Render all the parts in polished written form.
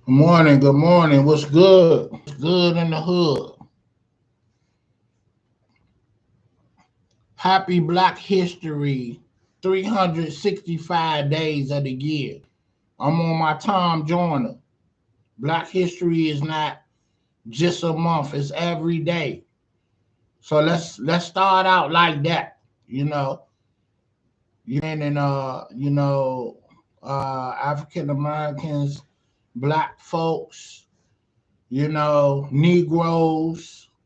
Good morning, good morning. What's good? What's good in the hood? Happy Black History 365 days of the year. I'm on my Tom Joyner. Black History is not just a month, it's every day. So let's start out like that. You know, and African Americans, black folks, Negroes.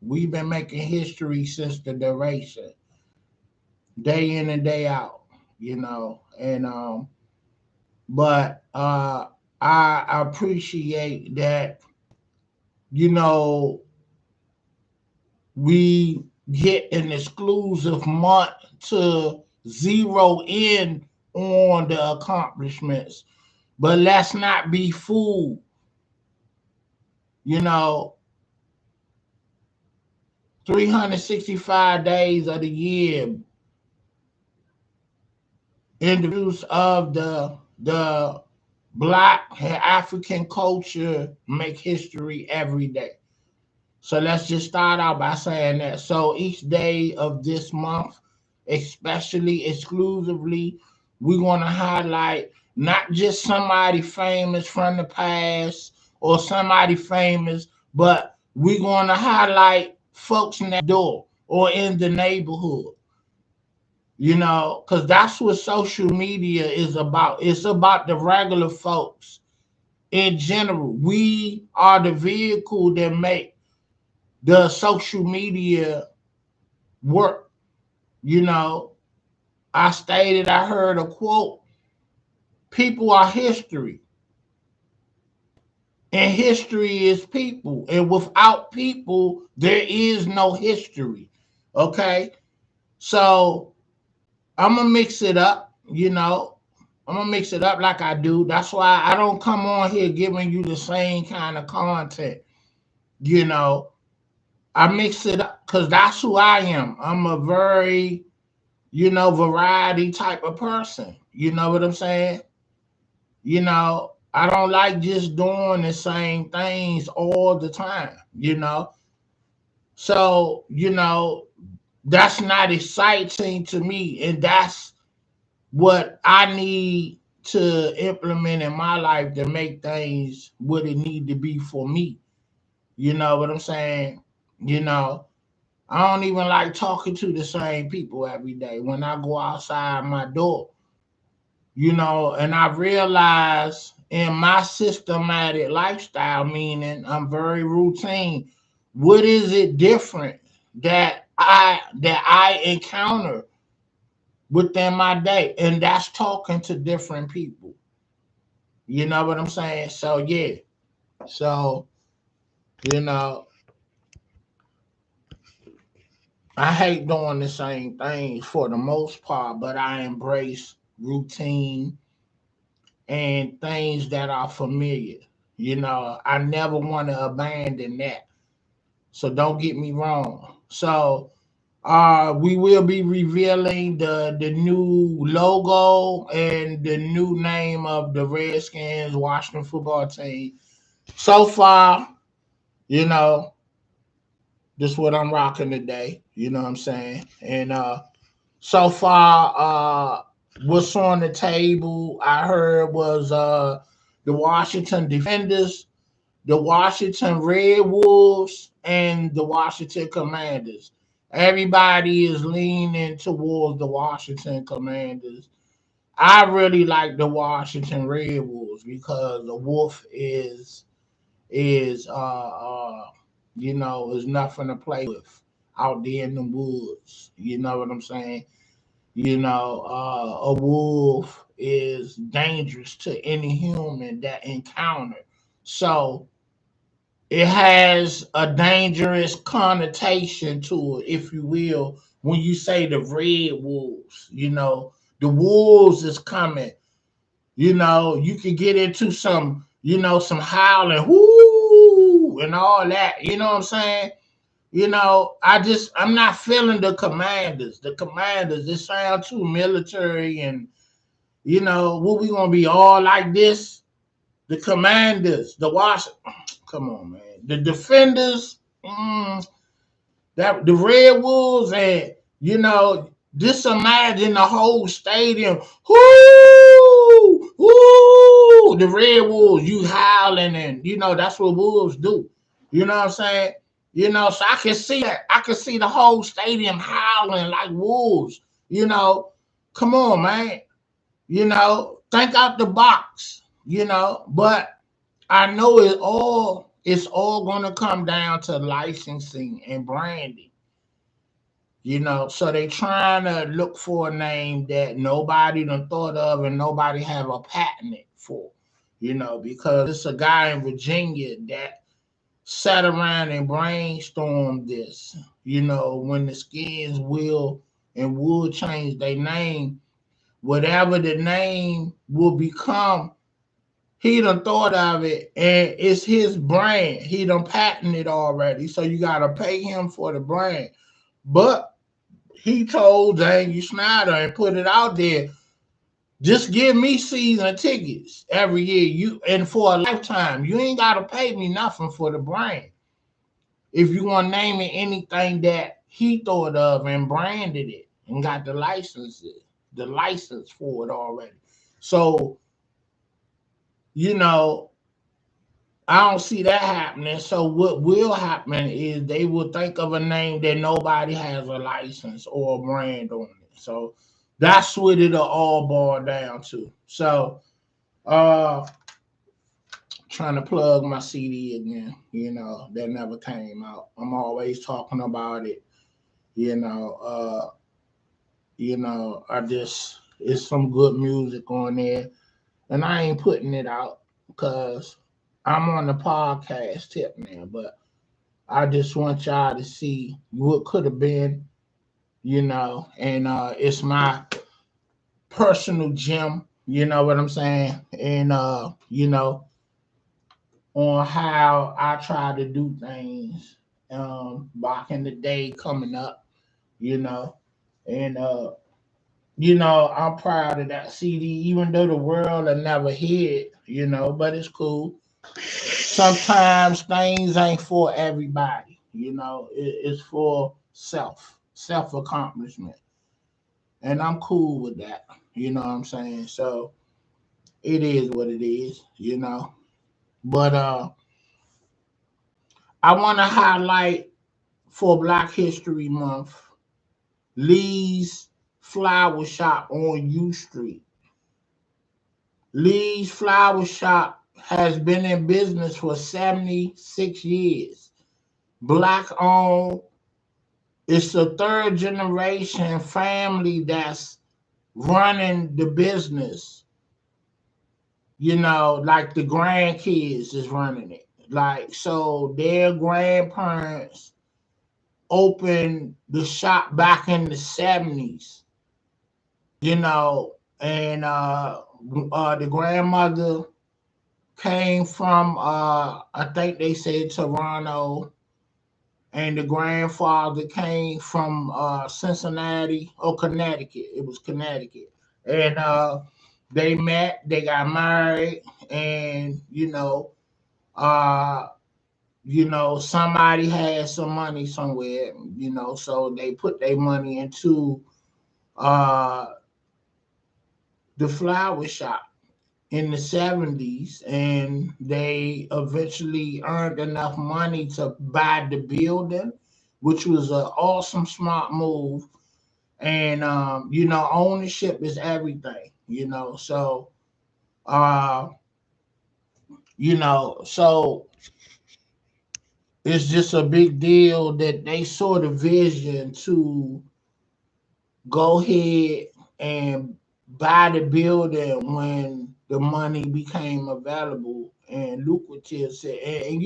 We've been making history since the duration, day in and day out, and but I appreciate that, you know, we get an exclusive month to zero in on the accomplishments. But let's not be fooled, you know, 365 days of the year, individuals of the black and African culture make history every day. So let's just start out by saying that. So each day of this month, especially exclusively, we're going to highlight not just somebody famous from the past or somebody famous, but we're going to highlight folks in that door or in the neighborhood, because that's what social media is about. It's about the regular folks in general. We are the vehicle that make the social media work. You know, I heard a quote: people are history, and history is people. And without people, there is no history. Okay? So I'm going to mix it up, I'm gonna mix it up like I do. That's why I don't come on here giving you the same kind of content. You know, I mix it up because that's who I am. I'm a very, variety type of person. You know what I'm saying? I don't like just doing the same things all the time, So, that's not exciting to me. And that's what I need to implement in my life to make things what it need to be for me. You know what I'm saying? You know, I don't even like talking to the same people every day when I go outside my door. And I realize in my systematic lifestyle, meaning I'm very routine, what is it different that I encounter within my day? And that's talking to different people. You know what I'm saying? So yeah. So, you know, I hate doing the same things for the most part, but I embrace routine and things that are familiar. I never want to abandon that. So don't get me wrong. So we will be revealing the new logo and the new name of the Redskins Washington football team. So far, you know, this is what I'm rocking today. You know what I'm saying? And so far, what's on the table, I heard, was the Washington Defenders, the Washington Red Wolves, and the Washington Commanders. Everybody is leaning towards the Washington Commanders. I really like the Washington Red Wolves because the wolf is nothing to play with out there in the woods. You know what I'm saying? A wolf is dangerous to any human that encounter. So it has a dangerous connotation to it, if you will, when you say the red wolves. The wolves is coming. You can get into some howling, whoo, and all that. You know what I'm saying? I'm not feeling the commanders. The commanders, it sounds too military, and what we gonna be all like this? The Commanders, the Washington. Come on, man. The Defenders, that the Red Wolves, and just imagine the whole stadium. Whoo, whoo! The Red Wolves, you howling, and that's what Wolves do. You know what I'm saying? So I can see that. I can see the whole stadium howling like wolves. Come on, man. Think out the box. But I know it's all gonna come down to licensing and branding. So they trying to look for a name that nobody done thought of and nobody have a patent for. Because it's a guy in Virginia that sat around and brainstormed this. When the Skins will and would change their name, whatever the name will become, he done thought of it, and it's his brand. He done patented already, so you gotta pay him for the brand. But he told Daniel Snyder and put it out there, just give me season tickets every year. And for a lifetime. You ain't gotta pay me nothing for the brand. If you want to name it anything that he thought of and branded it and got the license for it already. So, I don't see that happening. So what will happen is they will think of a name that nobody has a license or a brand on it. So that's what it'll all boil down to. So trying to plug my CD again, that never came out. I'm always talking about it. I just, it's some good music on there. And I ain't putting it out because I'm on the podcast tip now, but I just want y'all to see what could have been, and it's my personal gem, you know what I'm saying? And on how I try to do things back in the day coming up, and I'm proud of that CD, even though the world will never hear it, but it's cool. Sometimes things ain't for everybody, it's for self accomplishment. And I'm cool with that. You know what I'm saying? So it is what it is. But I want to highlight for Black History Month, Lee's Flower Shop on U Street. Lee's Flower Shop has been in business for 76 years. Black owned. It's a third generation family that's running the business. Like the grandkids is running it. Like, so their grandparents opened the shop back in the 70s, and the grandmother came from I think they said Toronto, and the grandfather came from Cincinnati or Connecticut. It was Connecticut. And they met, they got married, and uh somebody had some money somewhere, so they put their money into uh the flower shop in the 70s, and they eventually earned enough money to buy the building, which was an awesome smart move. And ownership is everything, so uh so it's just a big deal that they saw the vision to go ahead and buy the building when the money became available and lucrative. And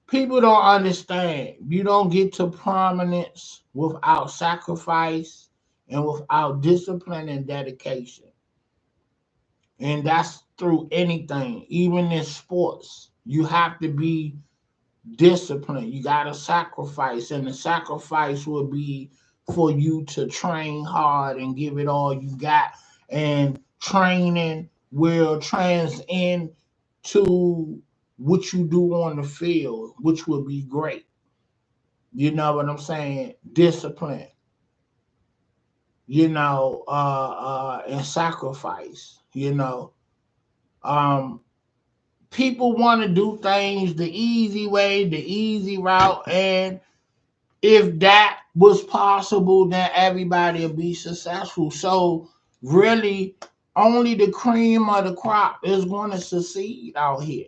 people don't understand. You don't get to prominence without sacrifice and without discipline and dedication. And that's through anything, even in sports. You have to be disciplined. You got to sacrifice, and the sacrifice will be for you to train hard and give it all you got. And training will transcend to what you do on the field, which would be great. You know what I'm saying? Discipline, and sacrifice, Um, people want to do things the easy way, the easy route, and if that was possible, then everybody would be successful. So really, only the cream of the crop is going to succeed out here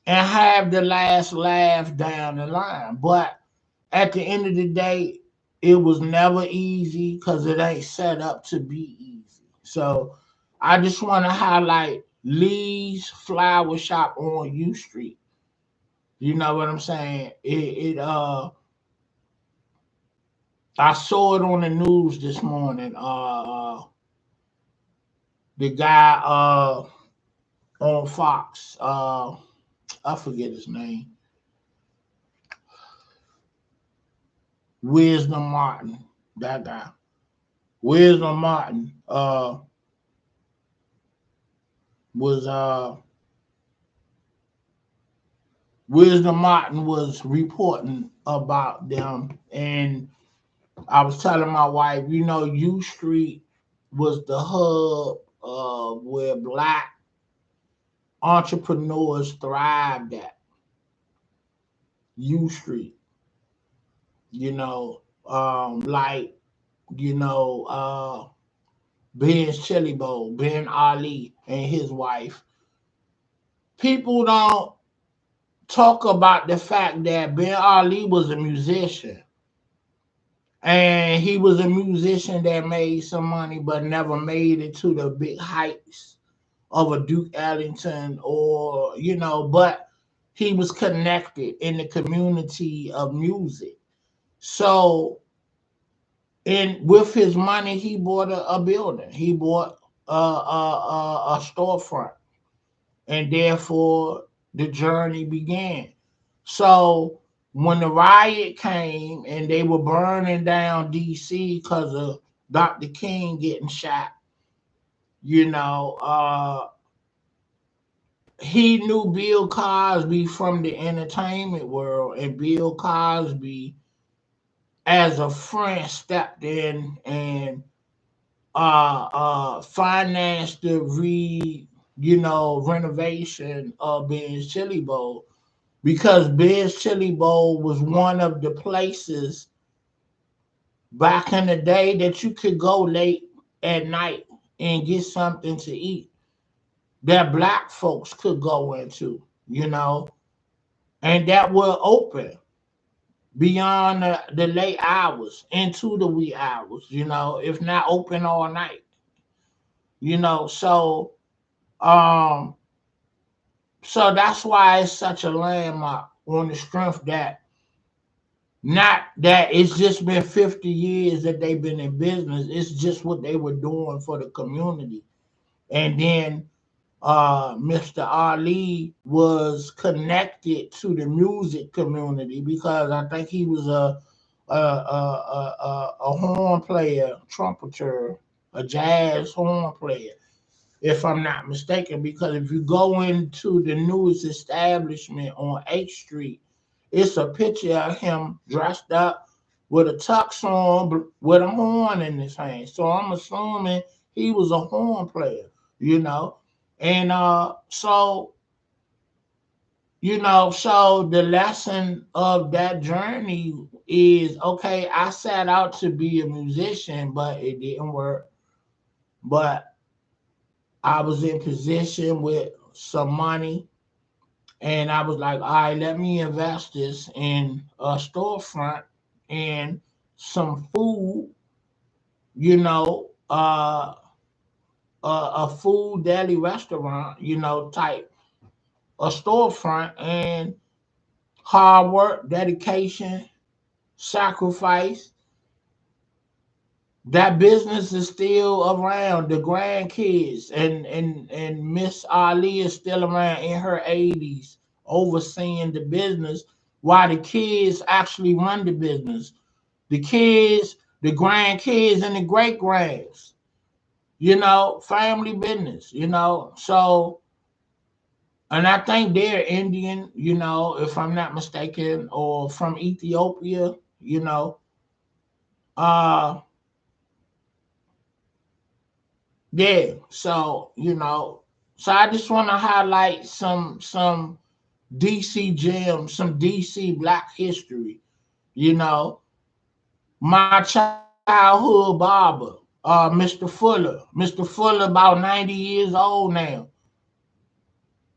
and have the last laugh down the line. But at the end of the day, it was never easy because it ain't set up to be easy. So I just want to highlight Lee's Flower Shop on U Street. You know what I'm saying? I saw it on the news this morning. The guy on Fox, I forget his name, Wisdom Martin, that guy. Wisdom Martin was Wisdom Martin was reporting about them, and I was telling my wife, U Street was the hub where black entrepreneurs thrived at. U Street, like you know, Ben's Chili Bowl, Ben Ali and his wife. People don't talk about the fact that Ben Ali was a musician. And he was a musician that made some money but never made it to the big heights of a Duke Ellington but he was connected in the community of music. So and with his money, he bought a building. He bought a storefront, and therefore the journey began. So when the riot came and they were burning down D.C. because of Dr. King getting shot, you know, uh, he knew Bill Cosby from the entertainment world, and Bill Cosby, as a friend, stepped in and financed the renovation of Ben's Chili Bowl because Ben's Chili Bowl was one of the places back in the day that you could go late at night and get something to eat that black folks could go into, and that were open beyond the late hours into the wee hours, if not open all night, so um so that's why it's such a landmark on the strength that not that it's just been 50 years that they've been in business. It's just what they were doing for the community. And then Mr. Ali was connected to the music community because I think he was a horn player, trumpeter, a jazz horn player, if I'm not mistaken. Because if you go into the newest establishment on 8th Street, it's a picture of him dressed up with a tux on, with a horn in his hand. So I'm assuming he was a horn player, you know. And so the lesson of that journey is okay, I set out to be a musician, but it didn't work. But I was in position with some money, and I was like, all right, let me invest this in a storefront and some food, you know, a food deli restaurant, type a storefront, and hard work, dedication, sacrifice. That business is still around. The grandkids and Miss Ali is still around in her 80s, overseeing the business while the kids actually run the business. The kids, the grandkids, and the great grands. Family business. So and I think they're Indian, if I'm not mistaken, or from Ethiopia, you know. Uh yeah, so so I just want to highlight some DC gems, some DC Black history. You know, my childhood barber, Mr. Fuller. Mr. Fuller about 90 years old now.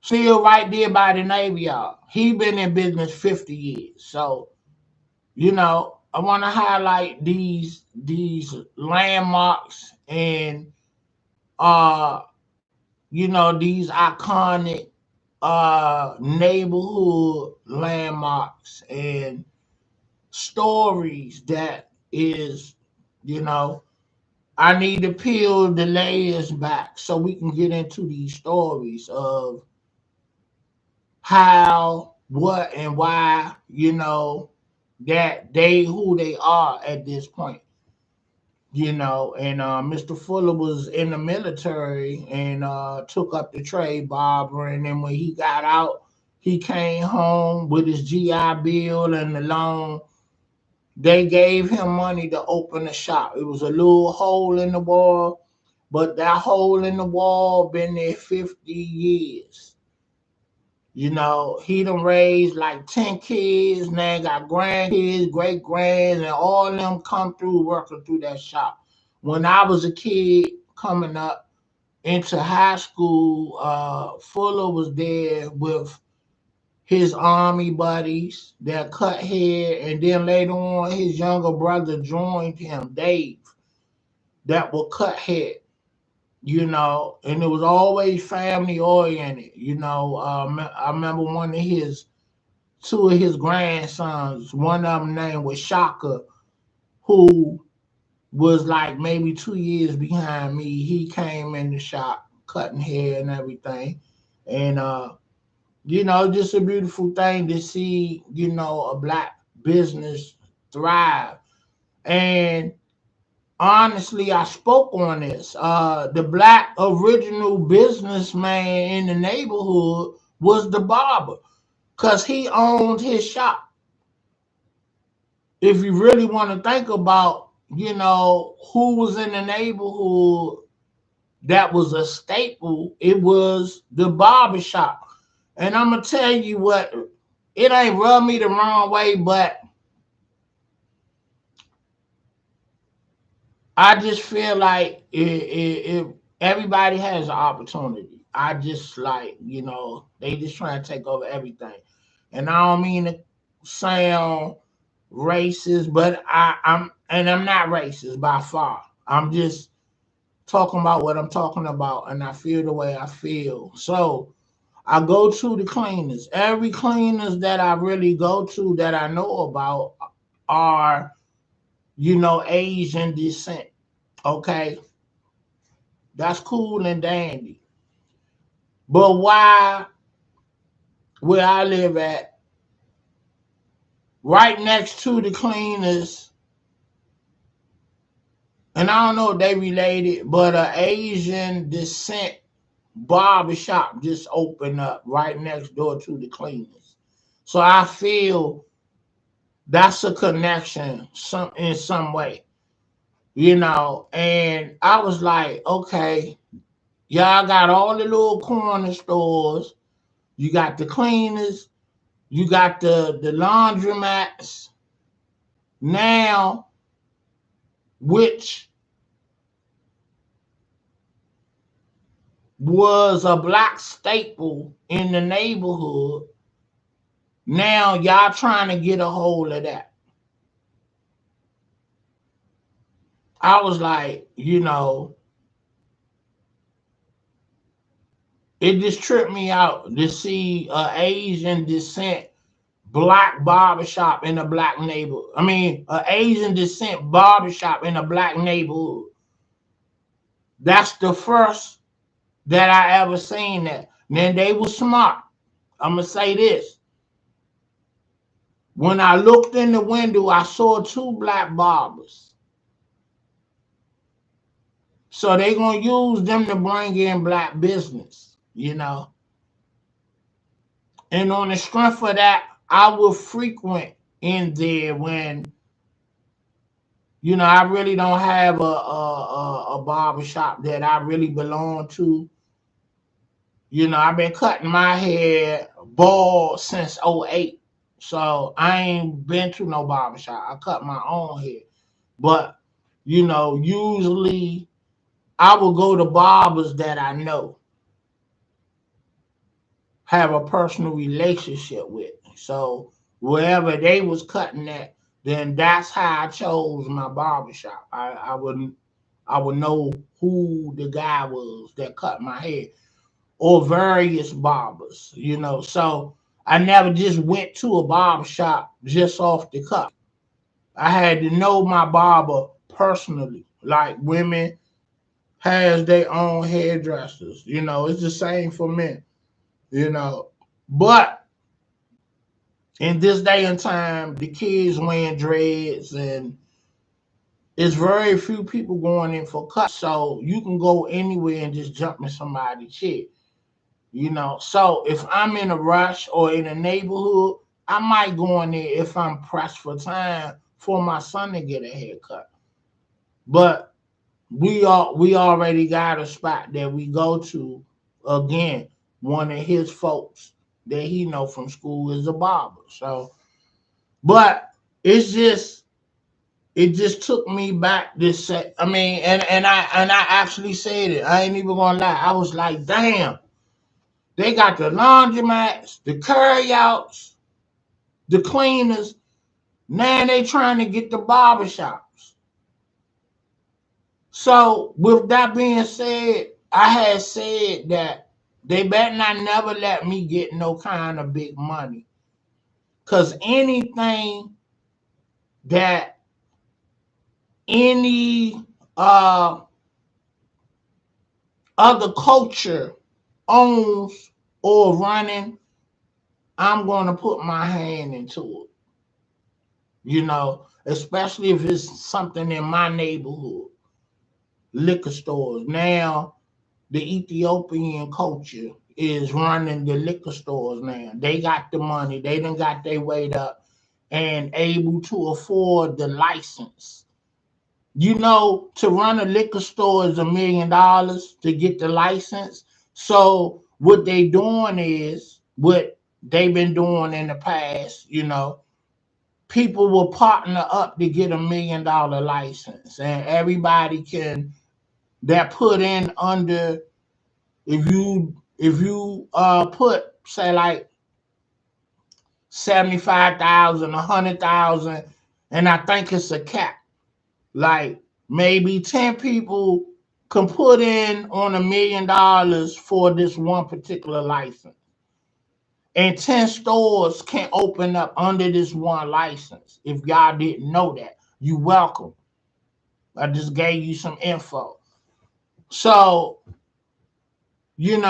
Still right there by the Navy Yard. He been in business 50 years. So, I want to highlight these landmarks and uh these iconic neighborhood landmarks and stories that is, you know, I need to peel the layers back so we can get into these stories of how, what, and why, that they who they are at this point. And Mr. Fuller was in the military and took up the trade barber, and then when he got out, he came home with his GI Bill and the loan. They gave him money to open a shop. It was a little hole in the wall, but that hole in the wall been there 50 years. He done raised like 10 kids, now got grandkids, great grands, and all of them come through working through that shop. When I was a kid coming up into high school, Fuller was there with his army buddies that cut hair, and then later on his younger brother joined him, Dave, that will cut hair. And it was always family oriented. I remember two of his grandsons, one of them named was Shaka, who was like maybe 2 years behind me. He came in the shop cutting hair and everything. And, just a beautiful thing to see, a Black business thrive. And honestly, I spoke on this. The Black original businessman in the neighborhood was the barber because he owned his shop. If you really want to think about, who was in the neighborhood that was a staple, it was the barber shop. And I'm going to tell you what, it ain't rub me the wrong way, but I just feel like everybody has an opportunity. I just like, they just trying to take over everything. And I don't mean to sound racist, but I'm not racist by far. I'm just talking about what I'm talking about, and I feel the way I feel. So I go to the cleaners. Every cleaners that I really go to that I know about are, Asian descent. Okay, that's cool and dandy. But why, where I live at, right next to the cleaners, and I don't know if they related, but a Asian descent barbershop just opened up right next door to the cleaners. So I feel that's a connection in some way, And I was like, okay, y'all got all the little corner stores, you got the cleaners, you got the laundromats now, which was a Black staple in the neighborhood. Now y'all trying to get a hold of that. I was like, it just tripped me out to see a Asian descent Black barbershop in a Black neighborhood. I mean, a Asian descent barbershop in a Black neighborhood. That's the first that I ever seen that. Then they were smart. I'm gonna say this. When I looked in the window, I saw two Black barbers. So they gonna use them to bring in Black business. And on the strength of that, I will frequent in there when, I really don't have a barber shop that I really belong to. I've been cutting my hair bald since '08. So I ain't been to no barber shop. I cut my own hair. But, usually I will go to barbers that I know, have a personal relationship with. So wherever they was cutting at, then that's how I chose my barbershop. I would know who the guy was that cut my hair, or various barbers. So I never just went to a barber shop just off the cuff. I had to know my barber personally. Like women has their own hairdressers. It's the same for men. You know, but in this day and time, the kids wearing dreads, and it's very few people going in for cuts. So you can go anywhere and just jump in somebody's shit. So if I'm in a rush or in a neighborhood, I might go in there if I'm pressed for time for my son to get a haircut. But we already got a spot that we go to. Again, one of his folks that he know from school is a barber. So, but it's just it just took me back this set. I mean, and I actually said it. I ain't even gonna lie. I was like, damn, they got the laundromats, the carryouts, the cleaners. Now they trying to get the barbershops. So with that being said, I had said that they better not never let me get no kind of big money. Cause anything that any other culture owns or running, I'm gonna put my hand into it. Especially if it's something in my neighborhood, liquor stores. Now the Ethiopian culture is running the liquor stores now. They got the money. They done got their weight up and able to afford the license. To run a liquor store is $1 million to get the license. So what they doing is what they've been doing in the past. People will partner up to get $1 million license, and everybody can that put in under, if you put, say, like 75,000, 100,000, and I think it's a cap. Like maybe 10 people can put in on $1 million for this one particular license. And 10 stores can open up under this one license. If y'all didn't know that, you welcome. I just gave you some info. So, so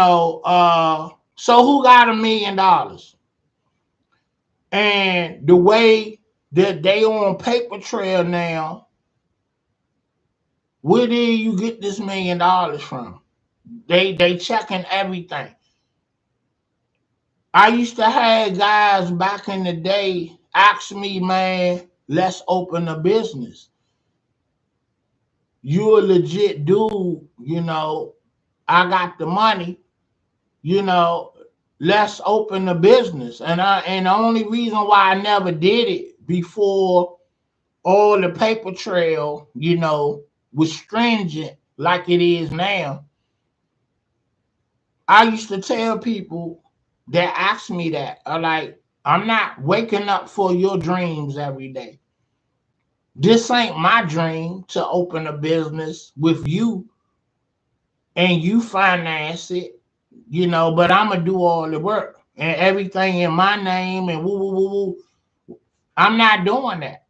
who got $1 million? And the way that they on paper trail now, where did you get this $1 million from? They checking everything. I used to have guys back in the day ask me, man, let's open a business. You a legit dude, I got the money, you know, let's open a business. And the only reason why I never did it before all the paper trail, was stringent like it is now. I used to tell people that asked me that, are like, I'm not waking up for your dreams every day. This ain't my dream to open a business with you and you finance it, but I'm gonna do all the work and everything in my name and woo woo woo woo. I'm not doing that.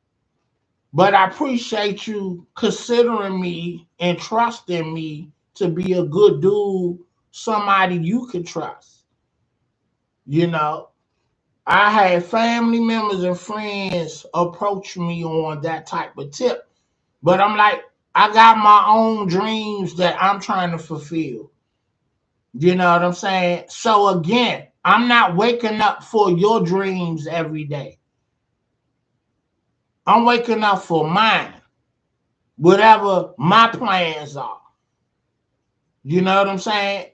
But I appreciate you considering me and trusting me to be a good dude, somebody you could trust. You know, I had family members and friends approach me on that type of tip, but I'm like, I got my own dreams that I'm trying to fulfill. You know what I'm saying? So again, I'm not waking up for your dreams every day. I'm waking up for mine, whatever my plans are. You know what I'm saying?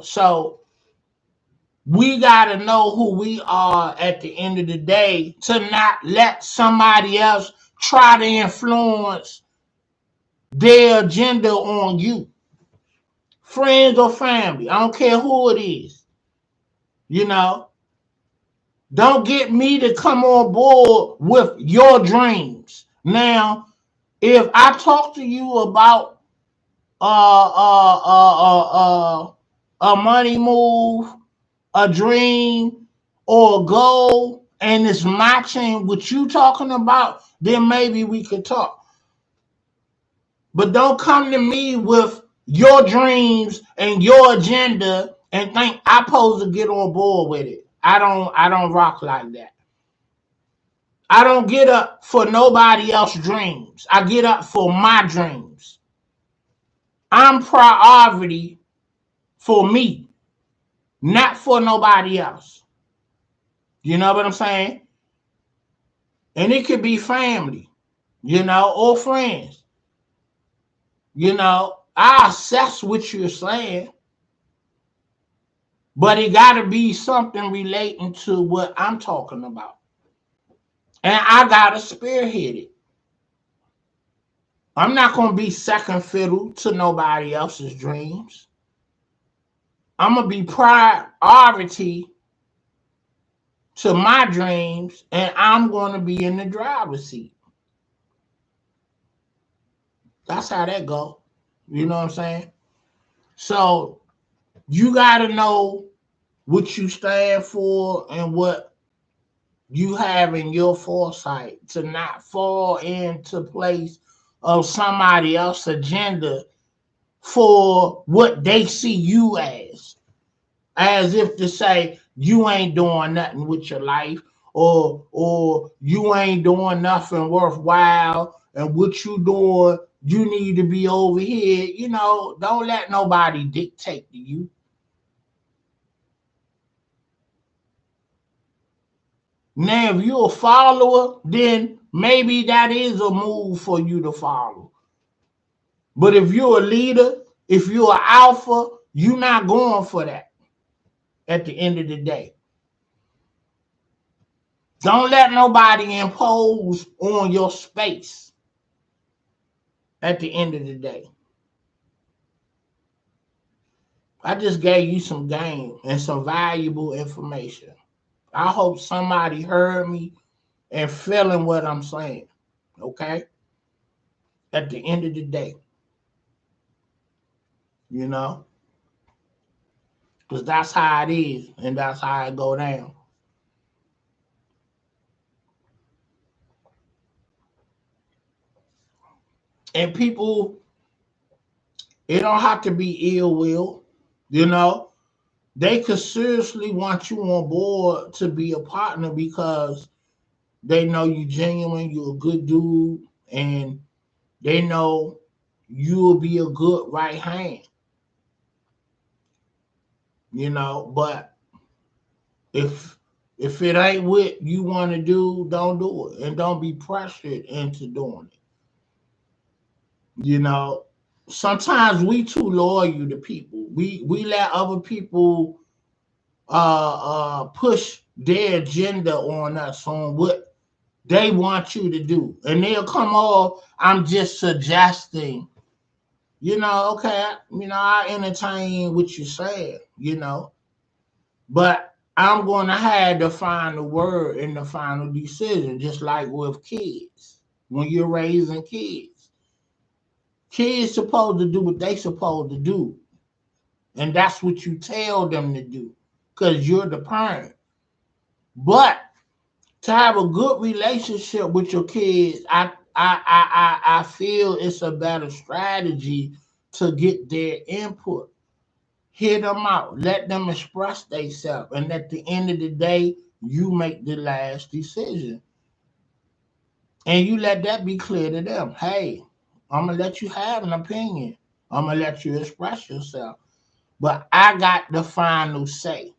So we got to know who we are at the end of the day to not let somebody else try to influence their agenda on you. Friends or family, I don't care who it is. Don't get me to come on board with your dreams. Now, if I talk to you about a money move, a dream, or a goal, and it's matching what you talking about, then maybe we could talk. But don't come to me with your dreams and your agenda and think I'm supposed to get on board with it. I don't rock like that. I don't get up for nobody else's dreams. I get up for my dreams. I'm priority for me, not for nobody else. You know what I'm saying? And it could be family, or friends. I assess what you're saying, but it got to be something relating to what I'm talking about. And I got to spearhead it. I'm not going to be second fiddle to nobody else's dreams. I'm going to be priority to my dreams, and I'm going to be in the driver's seat. That's how that go. You know what I'm saying? So you got to know what you stand for and what you have in your foresight to not fall into place of somebody else's agenda for what they see you as if to say you ain't doing nothing with your life, or you ain't doing nothing worthwhile, and what you doing, you need to be over here. Don't let nobody dictate to you. Now, if you're a follower, then maybe that is a move for you to follow. But if you're a leader, if you're an alpha, you're not going for that at the end of the day. Don't let nobody impose on your space at the end of the day. I just gave you some game and some valuable information. I hope somebody heard me and feeling what I'm saying. Okay? At the end of the day. Because that's how it is, and that's how it go down. And people, it don't have to be ill will. They could seriously want you on board to be a partner because they know you genuine, you're a good dude, and they know you'll be a good right hand. But if it ain't what you want to do, don't do it, and don't be pressured into doing it. Sometimes we too loyal to people. We let other people push their agenda on us, on what they want you to do, and they'll come off, I'm just suggesting. Okay, I entertain what you're saying, but I'm going to have the final word in the final decision, just like with kids. When you're raising kids supposed to do what they supposed to do, and that's what you tell them to do, because you're the parent. But to have a good relationship with your kids, I feel it's a better strategy to get their input. Hear them out. Let them express themselves. And at the end of the day, you make the last decision. And you let that be clear to them. Hey, I'm going to let you have an opinion. I'm going to let you express yourself. but I got the final say.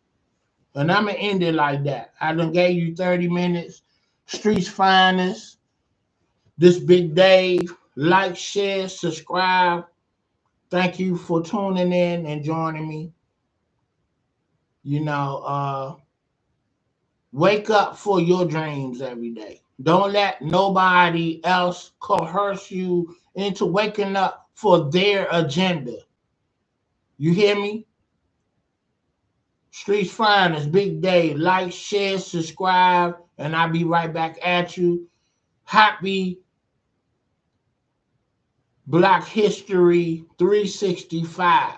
And I'm going to end it like that. I done gave you 30 minutes. Streets Finest, this Big Dave. Like, share, subscribe. Thank you for tuning in and joining me. You know, wake up for your dreams every day. Don't let nobody else coerce you into waking up for their agenda. You hear me? Streets Finest, Big Day. Like, share, subscribe, and I'll be right back at you. Happy Black History 365.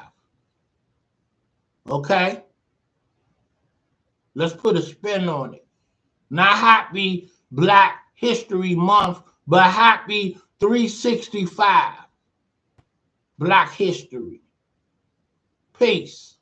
Okay? Let's put a spin on it. Not happy Black History Month, but happy 365 Black History. Peace.